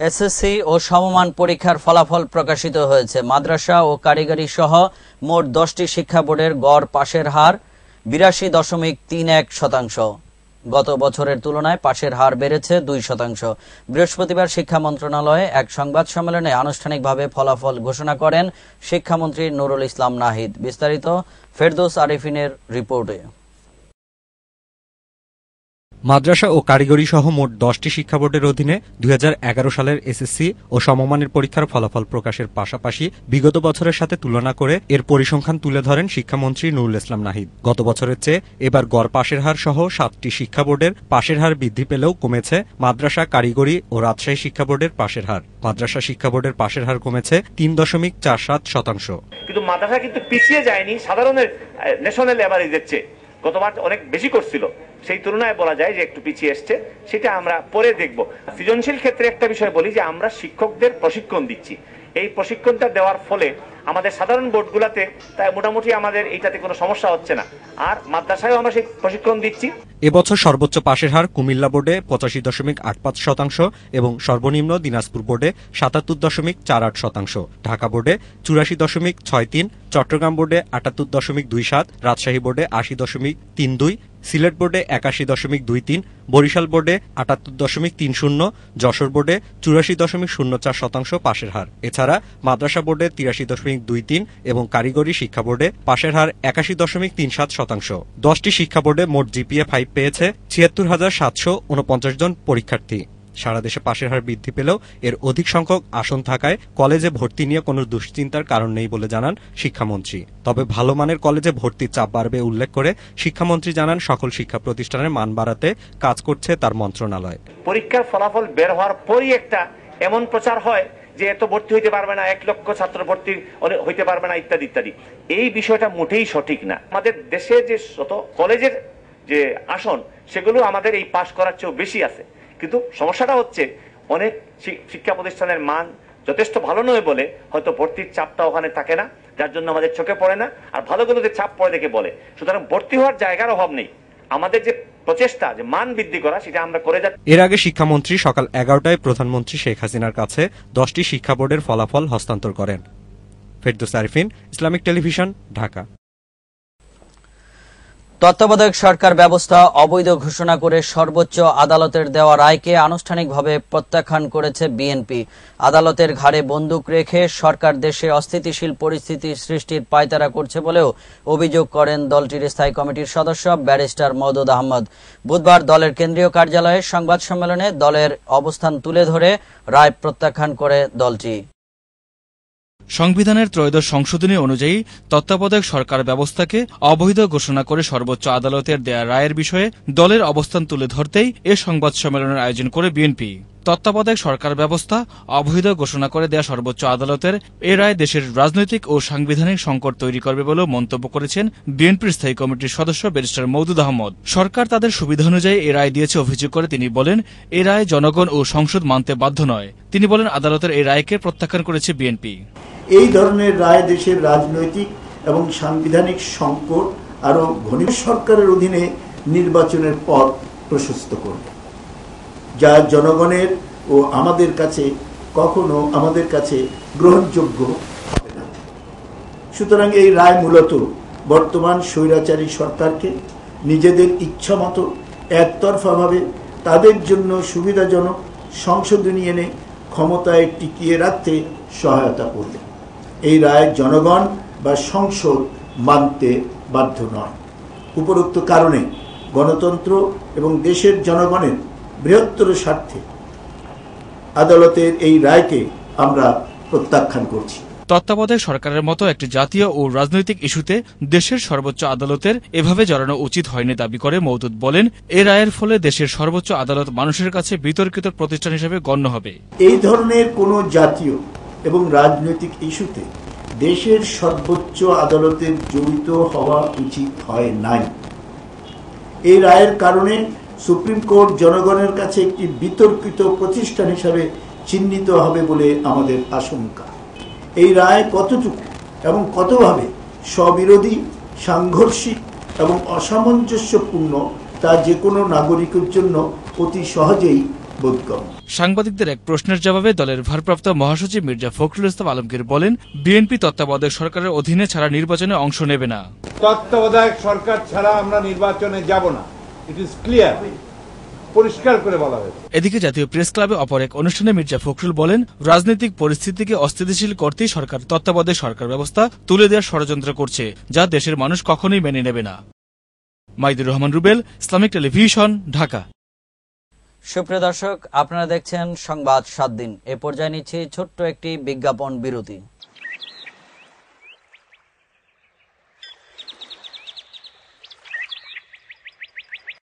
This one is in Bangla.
এসএসসি ও সমমান পরীক্ষার ফলাফল প্রকাশিত হয়েছে। মাদ্রাসা ও কারিগরি সহ মোট 10টি শিক্ষা বোর্ডের গড় পাশের হার 82.31%। গত বছরের তুলনায় পাশের হার বেড়েছে 2%। বৃহস্পতিবার শিক্ষা মন্ত্রণালয়ে এক সংবাদ সম্মেলনে আনুষ্ঠানিকভাবে ফলাফল ঘোষণা করেন শিক্ষামন্ত্রী নুরুল ইসলাম নাহিদ। বিস্তারিত ফেরদৌস আরিফিনের রিপোর্টে। মাদ্রাসা ও কারিগরি সহ মোট 10টি শিক্ষা বোর্ডের অধীনে 2011 সালের এসএসসি ও সমমানের পরীক্ষার ফলাফল প্রকাশের পাশাপাশি বিগত বছরের সাথে তুলনা করে এর পরিসংখ্যান তুলে ধরেন শিক্ষামন্ত্রী নুরুল ইসলাম নাহিদ। গত বছরের চেয়ে এবার গড় পাশের হার সহ 7টি শিক্ষা বোর্ডের পাশের হার বৃদ্ধি পেলেও কমেছে মাদ্রাসা, কারিগরি ও রাজশাহী শিক্ষা বোর্ডের পাশের হার। মাদ্রাসা শিক্ষা বোর্ডের পাশের হার কমেছে 3.47%। কিন্তু মাদ্রাসা কিন্তু পিছিয়ে যায়নি সাধারণের ন্যাশনাল এভারেজের চেয়ে। গতবার অনেক বেশি করছিল, সেই তুলনায় বলা যায় যে একটু পিছিয়ে এসছে, সেটা আমরা পরে দেখব। সৃজনশীল ক্ষেত্রে একটা বিষয় বলি যে আমরা শিক্ষকদের প্রশিক্ষণ দিচ্ছি। এই প্রশিক্ষণটা দেওয়ার ফলে আমাদের সাধারণ বোর্ডগুলোতে তাই মোটামুটি আমাদের এইটাতে কোনো সমস্যা হচ্ছে না। আর মাদ্রাসায়ও আমরা সেই প্রশিক্ষণ দিচ্ছি। এবছর সর্বোচ্চ পাশের হার কুমিল্লা বোর্ডে 85.85% এবং সর্বনিম্ন দিনাজপুর বোর্ডে 77.48%, ঢাকা বোর্ডে 84.63, চট্টগ্রাম বোর্ডে 78.27, রাজশাহী বোর্ডে 80.32, সিলেট বোর্ডে 81.23, বরিশাল বোর্ডে 78.30, যশোর বোর্ডে 84.04% পাশের হার। এছাড়া মাদ্রাসা বোর্ডে 83.23 এবং কারিগরি শিক্ষা বোর্ডে পাশের হার 81.37%। 10টি শিক্ষা বোর্ডে মোট জিপিএ 5 পেয়েছে 76,749 জন পরীক্ষার্থী। সারা দেশে পাশের হার বৃদ্ধি পেলেও এর অধিক সংখ্যক আসন থাকায় কলেজে ভর্তি নিয়ে কোনো দুশ্চিন্তার কারণ নেই বলে জানান শিক্ষামন্ত্রী। তবে ভালো মানের কলেজে ভর্তির চাপ বাড়বে উল্লেখ করে শিক্ষামন্ত্রী জানান সকল শিক্ষা প্রতিষ্ঠানের মান বাড়াতে কাজ করছে তার মন্ত্রণালয়। পরীক্ষার ফলাফল বের হওয়ার পরই একটা এমন প্রচার হয় যে এত ভর্তি হইতে পারবে না, 1 লক্ষ ছাত্র ভর্তি হইতে পারবে না, ইত্যাদি ইত্যাদি। এই বিষয়টা মোটেই সঠিক না। আমাদের দেশে যে শত কলেজের যে আসন সেগুলো আমাদের এই পাশ করার চেয়েও বেশি আছে, কিন্তু সমস্যাটা হচ্ছে অনেক শিক্ষা প্রতিষ্ঠানের মান যথেষ্ট ভালো নয় বলে হয়তো ভর্তির চাপটা ওখানে থাকে না, যার জন্য আমাদের চোখে পড়ে না। আর ভালোগুলোতে চাপ পড়ে দেখে বলে, সুতরাং ভর্তি হওয়ার জায়গার অভাব নেই। আমাদের যে প্রচেষ্টা যে মান বৃদ্ধি করা সেটা আমরা করে যাচ্ছি। এর আগে শিক্ষামন্ত্রী সকাল 11টায় প্রধানমন্ত্রী শেখ হাসিনার কাছে 10টি শিক্ষা বোর্ডের ফলাফল হস্তান্তর করেন। Ferdous Arifin, Islamic television, Dhaka. তত্ত্বাবধায়ক সরকার ব্যবস্থা অবৈধ ঘোষণা করে সর্বোচ্চ আদালতের দেওয়া রায়কে আনুষ্ঠানিকভাবে প্রত্যাখ্যান করেছে বিএনপি। আদালতের ঘাড়ে বন্দুক রেখে সরকার দেশে অস্থিতিশীল পরিস্থিতি সৃষ্টির পায়তারা করছে বলেও অভিযোগ করেন দলটির স্থায়ী কমিটির সদস্য ব্যারিস্টার মওদুদ আহমদ। বুধবার দলের কেন্দ্রীয় কার্যালয়ে সংবাদ সম্মেলনে দলের অবস্থান তুলে ধরে রায় প্রত্যাখ্যান করে দলটি। সংবিধানের ত্রয়োদশ সংশোধনী অনুযায়ী তত্ত্বাবধায়ক সরকার ব্যবস্থাকে অবৈধ ঘোষণা করে সর্বোচ্চ আদালতের দেয়া রায়ের বিষয়ে দলের অবস্থান তুলে ধরতেই এ সংবাদ সম্মেলনের আয়োজন করে বিএনপি। তত্ত্বাবধায়ক সরকার ব্যবস্থা অবৈধ ঘোষণা করে দেয়া সর্বোচ্চ আদালতের এ রায় দেশের রাজনৈতিক ও সাংবিধানিক সংকট তৈরি করবে বলেও মন্তব্য করেছেন বিএনপির স্থায়ী কমিটির সদস্য ব্যারিস্টার মওদুদ আহমদ। সরকার তাদের সুবিধা অনুযায়ী এ রায় দিয়েছে অভিযোগ করে তিনি বলেন, এ রায় জনগণ ও সংসদ মানতে বাধ্য নয়। তিনি বলেন, আদালতের এই রায়কে প্রত্যাখ্যান করেছে বিএনপি। এই ধরনের রায় দেশের রাজনৈতিক এবং সাংবিধানিক সংকট আরো ঘনীভূত সরকারের অধীনে নির্বাচনের পথ প্রশস্ত করবে, যা জনগণের ও আমাদের কাছে কখনো আমাদের কাছে গ্রহণযোগ্য হবে না। সুতরাং এই রায় মূলত বর্তমান স্বৈরাচারী সরকারকে নিজেদের ইচ্ছামতো একতরফাভাবে তাদের জন্য সুবিধাজনক সংশোধনী এনে ক্ষমতায় টিকিয়ে রাখতে সহায়তা করবে। এই রায় জনগণ বা সংসদ মানতে বাধ্য নয়। উপরোক্ত কারণে গণতন্ত্র এবং দেশের জনগণের বৃহত্তর স্বার্থে আদালতের এই রায়কে আমরা প্রত্যাখ্যান করছি। তত্ত্বাবধায়ক সরকারের মতো একটি জাতীয় ও রাজনৈতিক ইস্যুতে দেশের সর্বোচ্চ আদালতের এভাবে জড়ানো উচিত হয়নি দাবি করে মওদুদ বলেন, এ রায়ের ফলে দেশের সর্বোচ্চ আদালত মানুষের কাছে বিতর্কিত প্রতিষ্ঠান হিসেবে গণ্য হবে। এই ধরনের কোনো জাতীয় এবং রাজনৈতিক ইস্যুতে দেশের সর্বোচ্চ আদালতের জড়িত হওয়া উচিত হয় নাই। এই রায়ের কারণে সুপ্রিম কোর্ট জনগণের কাছে একটি বিতর্কিত প্রতিষ্ঠান হিসাবে চিহ্নিত হবে বলে আমাদের আশঙ্কা। এই রায় কতটুকু এবং কতভাবে স্ববিরোধী, সাংঘর্ষিক এবং অসামঞ্জস্যপূর্ণ তা যে কোনো নাগরিকের জন্য অতি সহজেই বোধগম্য। সাংবাদিকদের এক প্রশ্নের জবাবে দলের ভারপ্রাপ্ত মহাসচিব মির্জা ফখরুল ইসলাম আলমগীর বলেন, বিএনপি তত্ত্বাবধায়ক সরকারের অধীনে ছাড়া নির্বাচনে অংশ নেবে না। তত্ত্বাবধায়ক সরকার ছাড়া আমরা নির্বাচনে যাব না, ইট ইজ ক্লিয়ার, পরিষ্কার করে বলা হয়েছে। এদিকে জাতীয় প্রেস ক্লাবে অপর এক অনুষ্ঠানে মির্জা ফখরুল বলেন, রাজনৈতিক পরিস্থিতিকে অস্থিতিশীল করতেই সরকার তত্ত্বাবধায়ক সরকার ব্যবস্থা তুলে দেওয়ার ষড়যন্ত্র করছে, যা দেশের মানুষ কখনোই মেনে নেবে না। Maidur Rahman Rubel, Islamic television, Dhaka. সুপ্রিয় দর্শক, আপনারা দেখছেন সংবাদ 7 দিন। এ পর্যায়ে নিচ্ছি ছোট্ট একটি বিজ্ঞাপন বিরতি।